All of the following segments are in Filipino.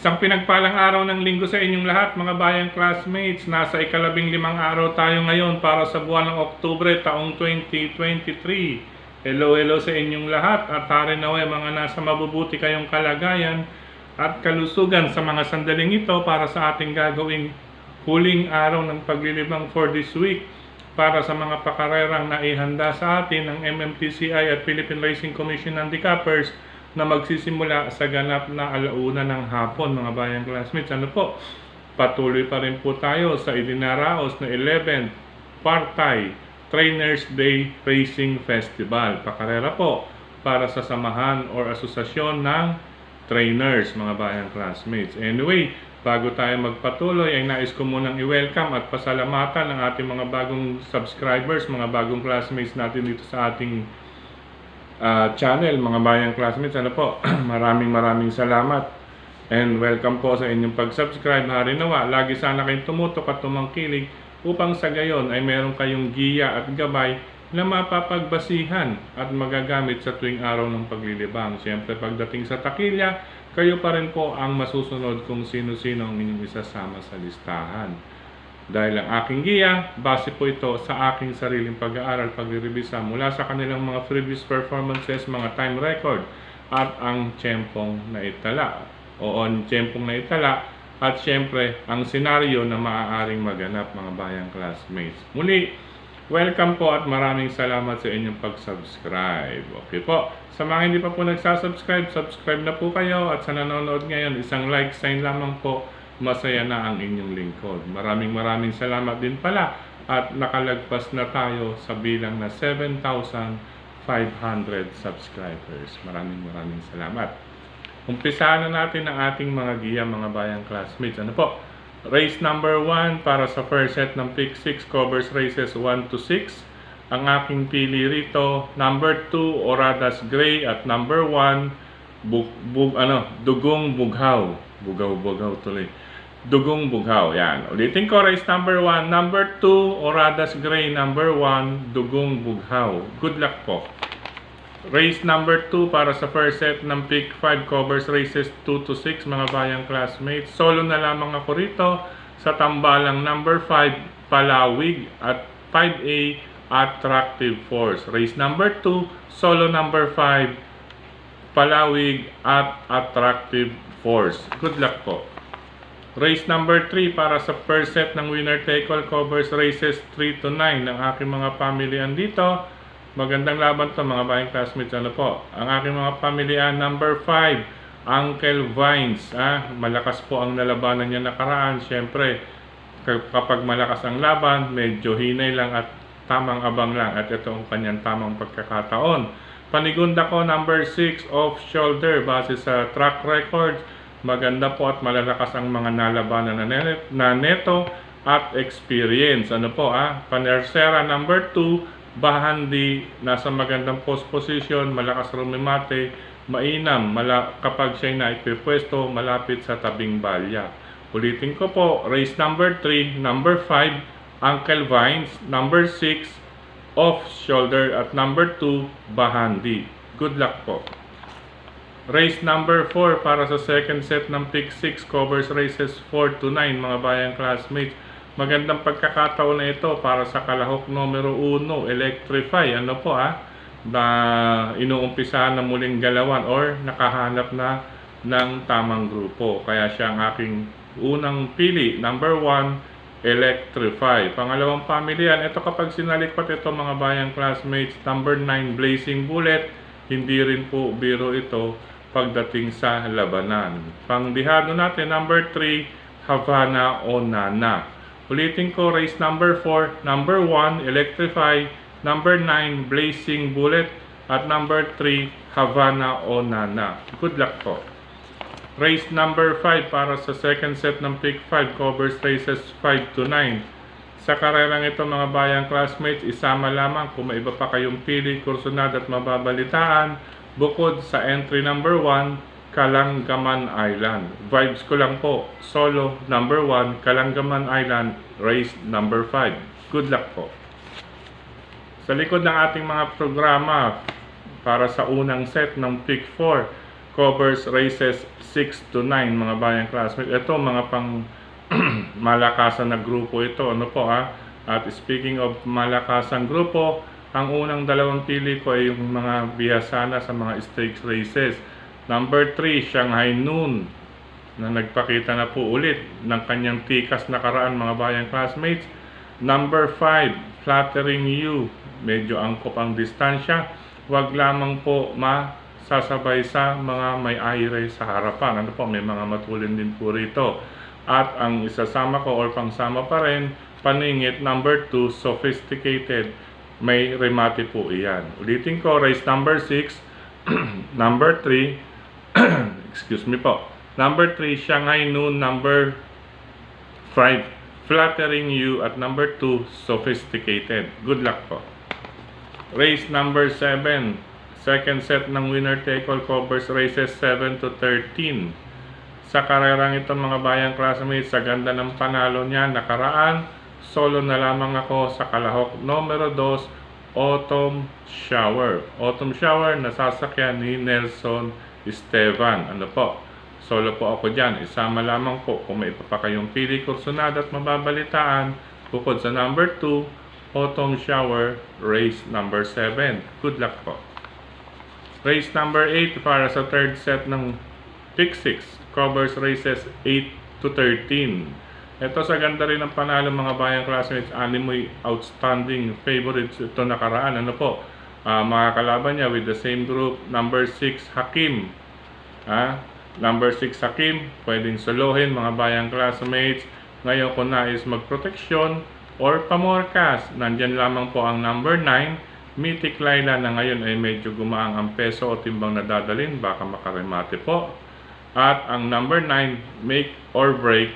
Isang pinagpalang araw ng linggo sa inyong lahat mga bayang classmates. Nasa ika-15 araw tayo ngayon para sa buwan ng Oktubre taong 2023. Hello sa inyong lahat at hari naway mga nasa mabubuti kayong kalagayan at kalusugan sa mga sandaling ito para sa ating gagawing huling araw ng paglilibang for this week para sa mga pakarerang na ihanda sa atin ng MMTCI at Philippine Racing Commission Handicappers na magsisimula sa ganap na alauna ng hapon mga bayang classmates. Ano po? Patuloy pa rin po tayo sa idinaraos na 11th Partay Trainers Day Racing Festival. Pakarera po para sa samahan or asosasyon ng trainers mga bayang classmates. Anyway, bago tayo magpatuloy ay nais ko munang i-welcome at pasalamatan ang ating mga bagong subscribers, mga bagong classmates natin dito sa ating channel mga bayang classmates. Ano po? maraming salamat and welcome po sa inyong pag-subscribe. Hari nawa, lagi sana kayong tumutok at tumangkilig upang sa gayon ay meron kayong giya at gabay na mapapagbasihan at magagamit sa tuwing araw ng paglilibang. Siyempre pagdating sa takilya, kayo pa rin po ang masusunod kung sino-sino ang inyong isasama sa listahan. Dahil ang aking giya, base po ito sa aking sariling pag-aaral, pagre-revisa mula sa kanilang mga previous performances, mga time record, at ang tiyempong naitala. At syempre, ang senaryo na maaaring maganap mga bayang classmates. Muli, welcome po at maraming salamat sa inyong pag-subscribe. Okay po, sa mga hindi pa po nagsasubscribe, subscribe na po kayo at sa nanonood ngayon, isang like sign lamang po. Masaya na ang inyong lingkod. Maraming salamat din pala at nakalagpas na tayo sa bilang na 7,500 subscribers. Maraming salamat. Umpisahan na natin ang ating mga giya mga bayang classmates. Ano po? Race number 1 para sa first set ng Pick 6 covers races 1 to 6. Ang aking pili rito, number 2 Oradas Gray at number 1 Dugong Bughaw. Bugaw tuloy. Dugong Bughaw. Yan. Ulitin ko, race number 1, number 2, Oradas Gray, number 1, Dugong Bughaw. Good luck po. Race number 2 para sa first set ng Pick 5 covers races 2 to 6 mga bayang classmates. Solo na lamang ako rito sa tambalang number 5, Palawig at 5A, Attractive Force. Race number 2, solo number 5, Palawig at Attractive Force. Good luck po. Race number 3 para sa first set ng winner take all covers races 3 to 9 ng aking mga pamilyan dito. Magandang laban to mga bayang classmates. Ano po? Ang aking mga pamilyan number 5, Uncle Vines. Malakas po ang nalabanan niya nakaraan. Siyempre, kapag malakas ang laban, medyo hinay lang at tamang abang lang. At ito ang kanyang tamang pagkakataon. Panigunda ko number 6 off shoulder base sa track records. Maganda po at malalakas ang mga nalabanan na neto at experience. Ano po Panersera number 2, Bahandi, nasa magandang post position, malakas rumimate, mainam kapag siya'y naipipwesto malapit sa tabing balya. Ulitin ko po, race number 3, number 5, Uncle Vines, number 6, off shoulder at number 2, Bahandi. Good luck po. Race number 4 para sa second set ng Pick 6 covers races 4 to 9 mga bayang classmates. Magandang pagkakataon na ito para sa kalahok numero 1, Electrify. Ano po na inuumpisahan na muling galawan or nakahanap na ng tamang grupo. Kaya siya ang aking unang pili. Number 1, Electrify. Pangalawang pamilyan, ito kapag sinalikpat ito mga bayang classmates, number 9, Blazing Bullet. Hindi rin po biro ito pagdating sa labanan. Pangdihado natin, number 3, Havana o Nana. Ulitin ko, race number 4, number 1, Electrify, number 9, Blazing Bullet, at number 3, Havana o Nana. Good luck po. Race number 5 para sa second set ng Pick 5 covers races 5 to 9. Sa karerang ito mga bayang classmates, isama lamang kung may iba pa kayong pili, kursunad at mababalitaan bukod sa entry number 1, Kalangaman Island. Vibes ko lang po, solo number 1, Kalangaman Island, race number 5. Good luck po. Sa likod ng ating mga programa para sa unang set ng Pick 4 covers races 6 to 9 mga bayang classmates. Ito mga pang malakasan na grupo ito. Ano po At speaking of malakasan grupo, ang unang dalawang pili ko ay yung mga bihasana sa mga stakes races. Number 3, Shanghai Noon, na nagpakita na po ulit ng kanyang tikas nakaraan mga bayang classmates. Number 5, Flattering You, medyo angkop ang distansya. Huwag lamang po masasabay sa mga may aire sa harapan. Ano po, may mga matulin din po rito. At ang isasama ko or pangsama pa rin, paningit number 2, Sophisticated. May remate po iyan. Ulitin ko, race number 6, number 3, excuse me po, number 3, Shanghai Noon, number 5, Flattering You, at number 2, Sophisticated. Good luck po. Race number 7, second set ng winner take all, covers races 7 to 13. Sa karerang ito mga bayang classmates, sa ganda ng panalo niya nakaraan, solo na lamang ako sa kalahok. Numero 2, Autumn Shower. Autumn Shower, nasasakyan ni Nelson Esteban. Ano po? Solo po ako dyan. Isama lamang po kung may iba pa kayong pili, kursunada at mababalitaan. Bukod sa number 2, Autumn Shower, race number 7. Good luck po. Race number 8 para sa third set ng Pick 6. Covers races 8 to 13. Ito sa ganda rin ng panalo mga bayang classmates. Animoy outstanding favorites ito nakaraan. Ano po? Mga kalaban niya with the same group. Number 6, Hakim. Number 6, Hakim. Pwedeng solohin mga bayang classmates. Ngayon kung nais magproteksyon or pamorkas, nandyan lamang po ang number 9, Mythic Laila, na ngayon ay medyo gumaang ang peso o timbang na dadalhin. Baka makaremate po. At ang number 9, Make or Break,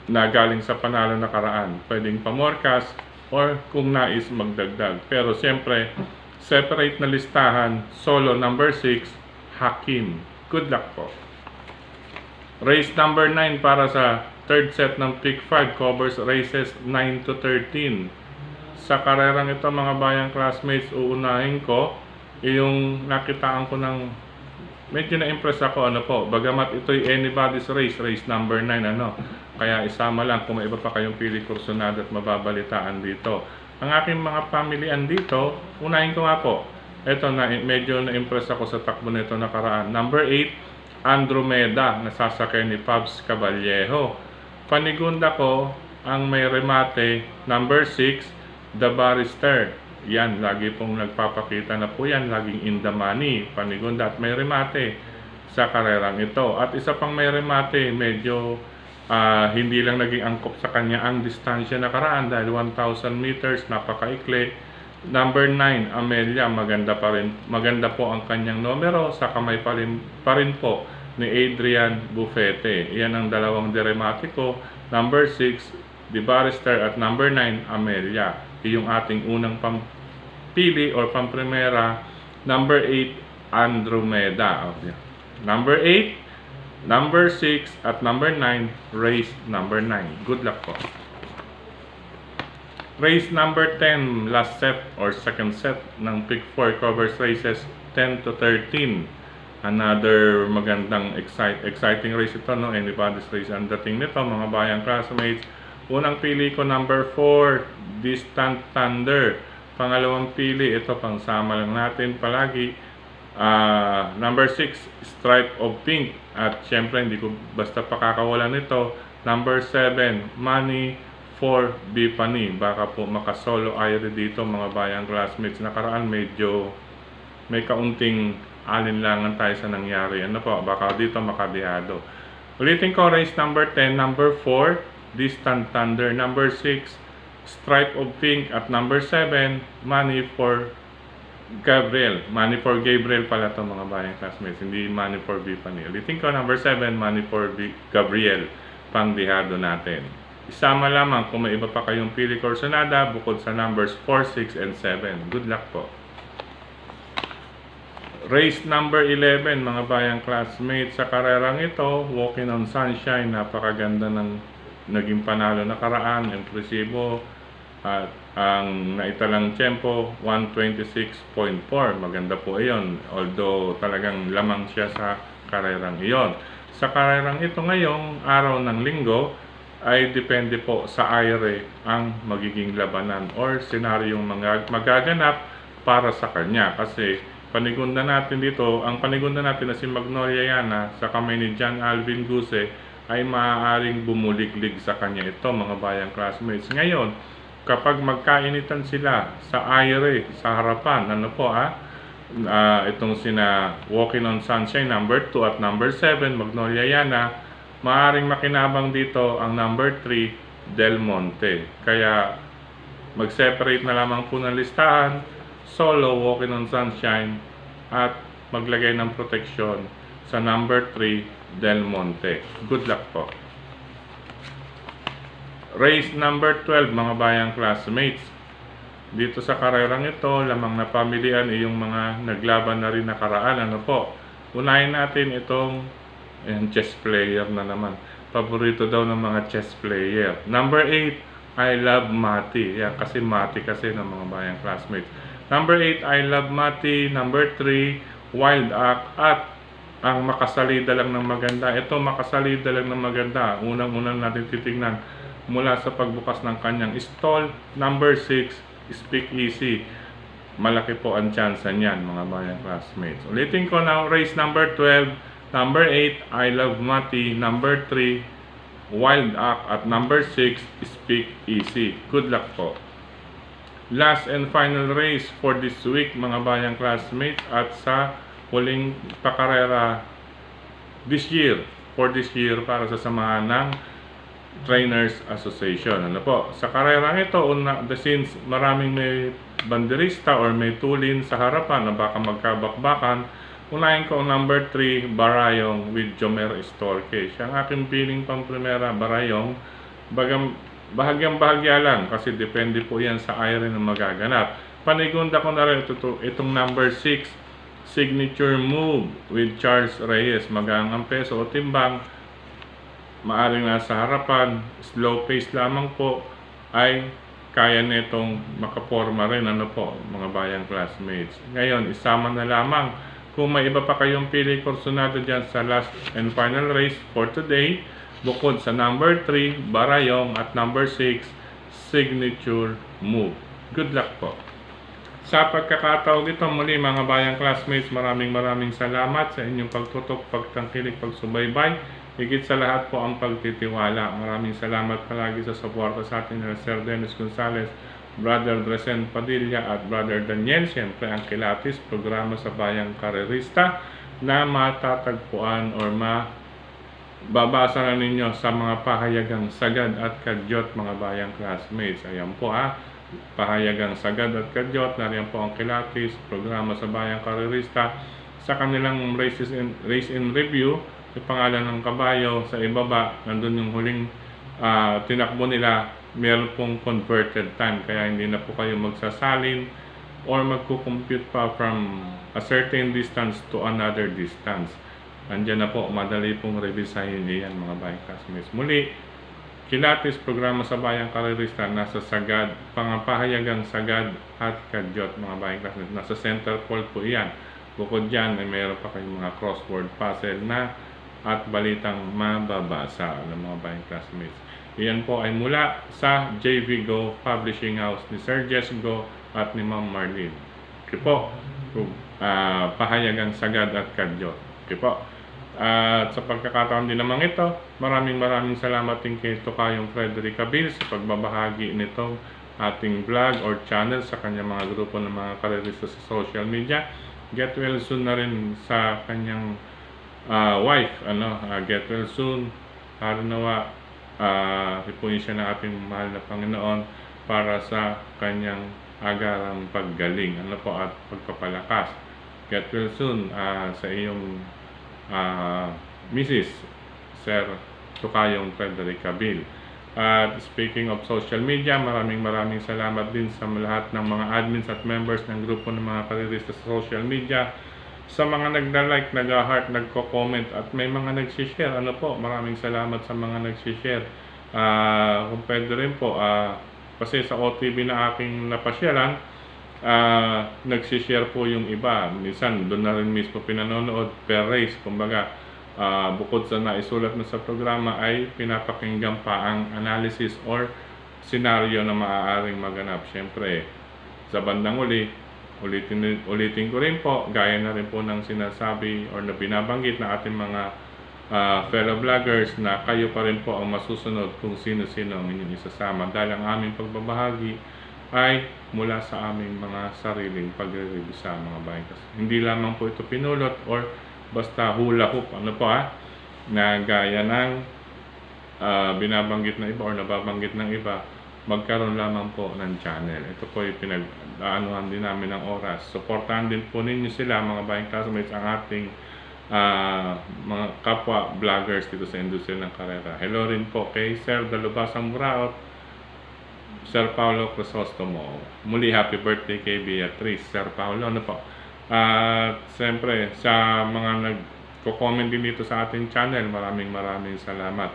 na galing sa panalo nakaraan. Pwedeng pamorkas or kung nais magdagdag. Pero siyempre, separate na listahan, solo number 6, Hakim. Good luck po. Race number 9 para sa third set ng Pick 5, covers races 9 to 13. Sa karerang ito mga bayang classmates, uunahin ko yung nakitaan ko ng medyo na-impress ako, ano po, bagamat ito'y anybody's race, race number 9, kaya isama lang kung may iba pa kayong pili, kursunada at mababalitaan dito. Ang aking mga pamilyan dito, unahin ko nga po, ito na medyo na-impress ako sa takbo nito nakaraan. Number 8, Andromeda, nasasakay ni Pabs Caballejo. Panigunda ko, ang may remate, number 6, The Barrister. Yan, lagi pong nagpapakita na po yan, laging in the money, panigunda, at may remate sa karerang ito. At isa pang may remate, medyo hindi lang naging angkop sa kanya ang distansya nakaraan dahil 1,000 meters, napakaikli. Number 9, Amelia, maganda pa rin. Maganda po ang kanyang numero, sa kamay pa rin po ni Adrian Bufete. Yan ang dalawang deremate ko. Number 6, The Barrister, at number 9, Amelia. Yung ating unang pampili or pamprimera. Number 8, Andromeda. Number 8, number 6, at number 9, race number 9. Good luck po. Race number 10, last set or second set ng Pick 4, covers races 10 to 13. Another magandang exciting race ito, anybody's race ang dating nito mga bayang classmates. Unang pili ko number 4, Distant Thunder. Pangalawang pili, ito pangsama lang natin palagi, number 6, Stripe of Pink. At syempre hindi ko basta pakakawalan nito, number 7, Money for Bipani. Baka po makasolo aire dito mga bayang classmates. Nakaraan medyo may kaunting alinlangan tayo sa nangyari. Ano po, baka dito makadihado. Ulitin ko, race number 10, number 4, Distant Thunder, number 6, Stripe of Pink, at number 7, Money for Gabriel. Money for Gabriel pala ito mga bayang classmates, hindi Money for Bipani. Ulitin ko, number 7, Money for Gabriel, pangdihado natin. Isama lamang kung may iba pa kayong pili kursunada bukod sa numbers 4, 6, and 7. Good luck po. Race number 11 mga bayang classmates, sa karerang ito, Walking on Sunshine, napakaganda ng naging panalo nakaraan, impresibo, at Ang naitalang tempo 126.4, maganda po iyon, although talagang lamang siya sa karerang iyon. Sa karerang ito ngayong araw ng linggo ay depende po sa aire ang magiging labanan or senaryong magaganap para sa kanya, kasi panigunda natin dito, ang panigunda natin na si Magnolia Yana sa kamay ni John Alvin Guse ay maaaring bumuliglig sa kanya ito, mga bayang classmates. Ngayon, kapag magkainitan sila sa aire, sa harapan, itong sina Walking on Sunshine number 2 at number 7, Magnolia Yana, maaaring makinabang dito ang number 3, Del Monte. Kaya mag-separate na lamang po ng listahan, solo, Walking on Sunshine, at maglagay ng proteksyon sa number 3, Del Monte. Good luck po. Race number 12, mga bayang classmates. Dito sa karerang ito, lamang na pamilian yung mga naglaban na rin nakaraan. Unahin natin itong chess player na naman. Paborito daw ng mga chess player. Number 8, I Love Mati. Yan, kasi Mati kasi ng mga bayang classmates. Number 8, I Love Mati. Number 3, Wild Act. At ang makasalida lang ng maganda. Ito, makasalida lang ng maganda. Unang-unang natin titignan mula sa pagbukas ng kanyang stall. Number 6, Speak Easy. Malaki po ang chance niyan, mga bayang classmates. Ulitin ko na, race number 12, number 8, I Love Mati. Number 3, Wild Act. At number 6, Speak Easy. Good luck po. Last and final race for this week, mga bayang classmates, at sa huling pakarera for this year para sa samahan ng Trainers Association. Sa karerang ito, since maraming may banderista or may tulin sa harapan na baka magkabakbakan, unahin ko ang number 3, Barayong with Jomer Estorque. Siya ang aking piling pang primera, Barayong. Bahagyang-bahagya lang kasi depende po yan sa aire na magaganap. Panigunda ko na rin itong number 6, Signature Move with Charles Reyes. Magangang peso o timbang, maaring nasa harapan, slow pace lamang po, ay kaya nitong makaporma rin, mga bayang classmates. Ngayon, isama na lamang. Kung may iba pa kayong pili kursunado dyan sa last and final race for today, bukod sa number 3, Barayong, at number 6, Signature Move. Good luck po. Sa pagkakataon dito, muli mga bayang classmates, maraming salamat sa inyong pagtutok, pagtangkilik, pagsubaybay. Higit sa lahat po ang pagtitiwala. Maraming salamat palagi sa suporta sa atin na Sir Dennis Gonzales, Brother Dresen Padilla at Brother Daniel. Siyempre ang Kilatis, programa sa Bayang Karerista na matatagpuan or mababasa na ninyo sa mga pahayagang sagad at kadyot, mga bayang classmates. Ayan po pahayagang sagad at kadyot. Nariyan po ang Kilatis, programa sa Bayang Karerista. Sa kanilang race in review, yung pangalan ng kabayo, sa ibaba, nandun yung huling tinakbo nila, meron pong converted time, kaya hindi na po kayo magsasalin or magkukompute pa from a certain distance to another distance. Andiyan na po, madali pong revisahin niyan, mga bayang classmates. Muli, Kilatis, programa sa Bayang Karerista, nasa sagad, pangapahayagang sagad at kadyot, mga bayang classmates. Nasa center pole po iyan. Bukod dyan, ay mayroon pa kayong mga crossword puzzle na at balitang mababasa ng mga bayang classmates. Iyan po ay mula sa JV Go Publishing House ni Sir Jess Go at ni Ma'am Marlene. Okay po, pahayagang sagad at kadyot. Okay po. At sa pagkakataon din naman ito, maraming salamat din kay Tokayong Frederick Cabil sa pagbabahagi nitong ating vlog or channel sa kanyang mga grupo ng mga karerista sa social media. Get well soon na rin sa kanyang wife, get well soon. Nawa, ipunin siya ng ating mahal na Panginoon para sa kanyang agarang paggaling, at pagpapalakas. Get well soon sa iyong Mrs. Sir Tokayong Frederick Cabil. At speaking of social media, maraming salamat din sa lahat ng mga admins at members ng grupo ng mga karerista sa social media. Sa mga nagda-like, nag-heart, nagko-comment at may mga nag-share, maraming salamat sa mga nag-share. Kung pwede rin po, Kasi sa OTV na aking napasyalan, nagsishare po yung iba. Minsan, doon na rin mismo pinanonood per race. Kumbaga, bukod sa naisulat na sa programa ay pinapakinggan pa ang analysis or senaryo na maaaring maganap. Siyempre, sa bandang uli, ulitin ko rin po, gaya na rin po ng sinasabi or na binabanggit na ating mga fellow vloggers na kayo pa rin po ang masusunod kung sino-sino ang inyong isasama dahil ang aming pagbabahagi ay mula sa aming mga sariling pagre-review sa mga bayan. Hindi lamang po ito pinulot or basta hula hoop, na gaya ng binabanggit na iba or nababanggit ng iba, magkaroon lamang po ng channel. Ito po ay pinag-aanuhan din namin ng oras. Supportahan din po ninyo sila, mga bayan classmates, ang ating mga kapwa vloggers dito sa industriya ng karera. Hello rin po kay Sir Dalubasang Buraot, Sir Paulo Crisostomo. Muli, happy birthday kay Beatrice, Sir Paulo. Siyempre, sa mga nagko-comment din dito sa ating channel, maraming salamat.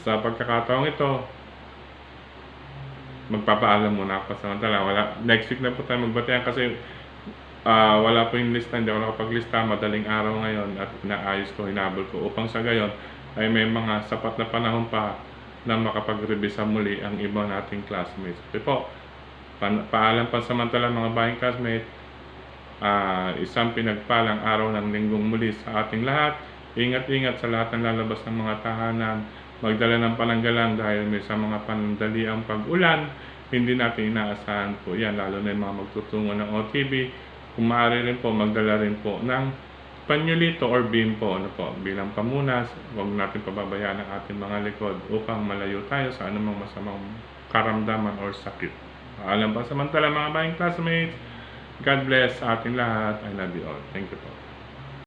Sa pagkakataong ito, magpapaalam muna ako samantala. Next week na po tayo magbatian kasi wala po yung lista, hindi ako nakapaglista, madaling araw ngayon at inaayos ko, hinabol ko upang sa gayon ay may mga sapat na panahon pa na makapag-revisa muli ang iba nating classmates. Okay po, paalam pansamantala mga bayang classmates, isang pinagpalang araw ng linggong muli sa ating lahat. Ingat-ingat sa lahat ng lalabas ng mga tahanan, magdala ng pananggalang dahil may sa mga panandali ang pag-ulan, hindi natin inaasahan po yan, lalo na yung mga magtutungo ng OTV. Kung maaari rin po, magdala rin po ng panyolito or beam po, bilang pamunas. Huwag natin pababayaan ang ating mga likod upang malayo tayo sa anumang masamang karamdaman or sakit. Alam pa samantala mga bayang classmates, God bless sa ating lahat. I love you all. Thank you po.